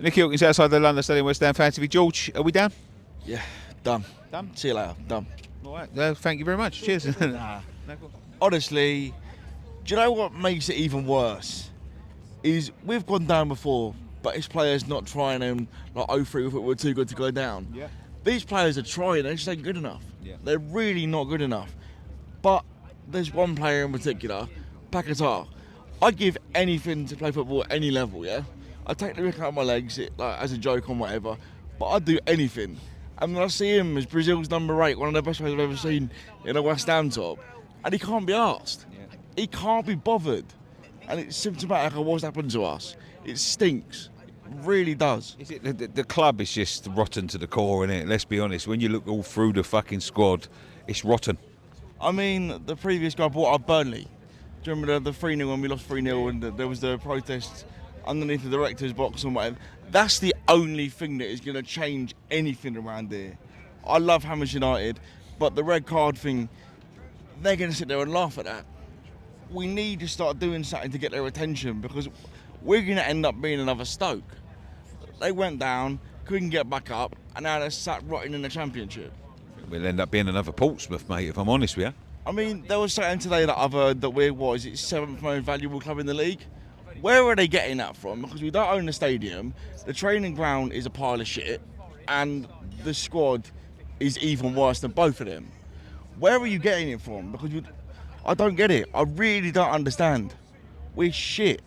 Nicky Hawkins outside the London Stadium, West Ham fan TV. George, are we down? Yeah, done. Done? See you later, done. All right, thank you very much. Cheers. Honestly, do you know what makes it even worse? Is we've gone down before, but it's players not trying and like 0-3 if we're too good to go down. Yeah. These players are trying, they just ain't good enough. Yeah. They're really not good enough. But there's one player in particular, Paqueta. I'd give anything to play football at any level, yeah? I'd take the rick out of my legs like, as a joke or whatever, but I'd do anything. And when I see him as Brazil's number 8, one of the best players I've ever seen in a West Ham top, and he can't be asked. Yeah. He can't be bothered. And it's symptomatic of what's happened to us. It stinks. It really does. Is it the club is just rotten to the core, isn't it? Let's be honest. When you look all through the fucking squad, it's rotten. I mean, the previous guy brought up Burnley. Do you remember the 3-0 when we lost 3-0 and there was the protests underneath the director's box and whatever? That's the only thing that is going to change anything around here. I love Hammers United, but the red card thing, they're going to sit there and laugh at that. We need to start doing something to get their attention because we're going to end up being another Stoke. They went down, couldn't get back up, and now they're sat rotting in the Championship. We'll end up being another Portsmouth, mate, if I'm honest with you. I mean, there was something today that I've heard that we're, 7th most valuable club in the league? Where are they getting that from? Because we don't own the stadium, the training ground is a pile of shit, and the squad is even worse than both of them. Where are you getting it from? Because I don't get it. I really don't understand. We're shit.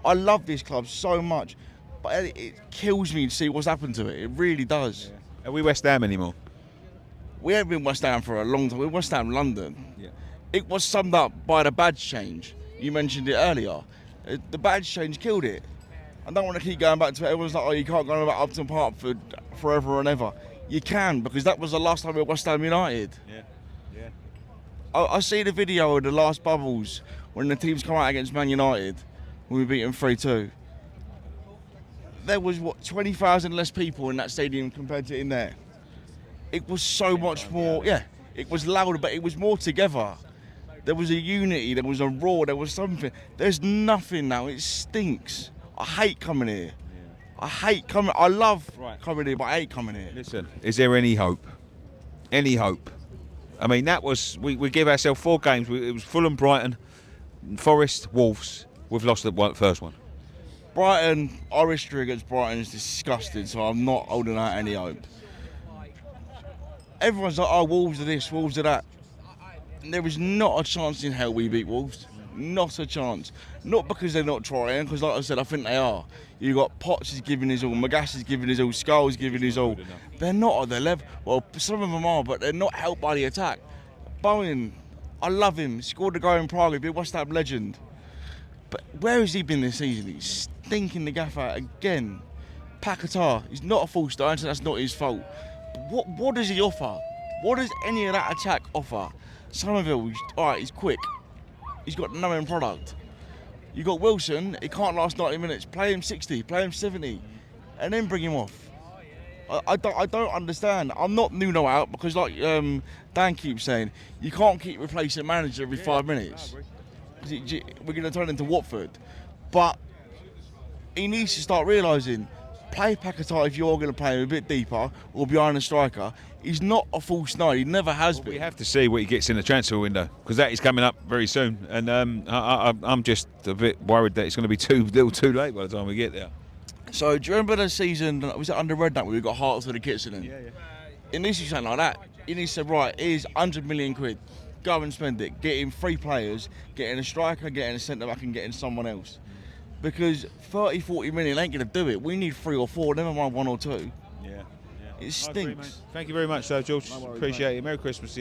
I love this club so much, but it kills me to see what's happened to it. It really does. Yeah. Are we West Ham anymore? We haven't been West Ham for a long time. We're West Ham London. Yeah. It was summed up by the badge change. You mentioned it earlier. The badge change killed it. I don't want to keep going back to it. Everyone's like, oh, you can't go on about Upton Park for forever and ever. You can, because that was the last time we were West Ham United. Yeah. Yeah. I see the video of the last bubbles when the teams come out against Man United when we beat them 3-2. There was, 20,000 less people in that stadium compared to in there. It was so much more, it was louder, but it was more together. There was a unity, there was a roar, there was something. There's nothing now, it stinks. I hate coming here. I love coming here, but I hate coming here. Listen, is there any hope? Any hope? I mean, that was, we gave ourselves 4 games. It was Fulham, Brighton, Forest, Wolves. We've lost the first one. Brighton, our history against Brighton is disgusting, so I'm not holding out any hope. Everyone's like, oh, Wolves are this, Wolves are that. And there is not a chance in hell we beat Wolves. Not a chance. Not because they're not trying, because like I said, I think they are. You got Potts is giving his all, Magas is giving his all, Skull's giving his all. They're not at their level. Well, some of them are, but they're not helped by the attack. Bowen, I love him. Scored a goal in Prague, be a West Ham legend. But where has he been this season? He's stinking the gaff out again. Paqueta, he's not a full star, so that's not his fault. What does he offer? What does any of that attack offer? Somerville, he's quick. He's got no end product. You got Wilson, he can't last 90 minutes. Play him 60, play him 70, and then bring him off. I don't understand. I'm not Nuno out because, like Dan keeps saying, you can't keep replacing manager every 5 minutes. We're going to turn into Watford. But he needs to start realising, play Paqueta if you're going to play him a bit deeper or behind the striker. He's not a false nine. He never has been. We have to see what he gets in the transfer window because that is coming up very soon. And I'm just a bit worried that it's going to be too late by the time we get there. So do you remember the season, was it under Redknapp where we got Hearts for the Kitchen in? Yeah. It needs to be something like that. He needs to say, right, here's 100 million quid. Go and spend it. Get in 3 players, getting a striker, getting a centre-back and getting someone else. Because 30, 40 million ain't going to do it. We need 3 or 4, never mind 1 or 2. Yeah. It stinks. Thank you very much, George. Appreciate it. Merry Christmas.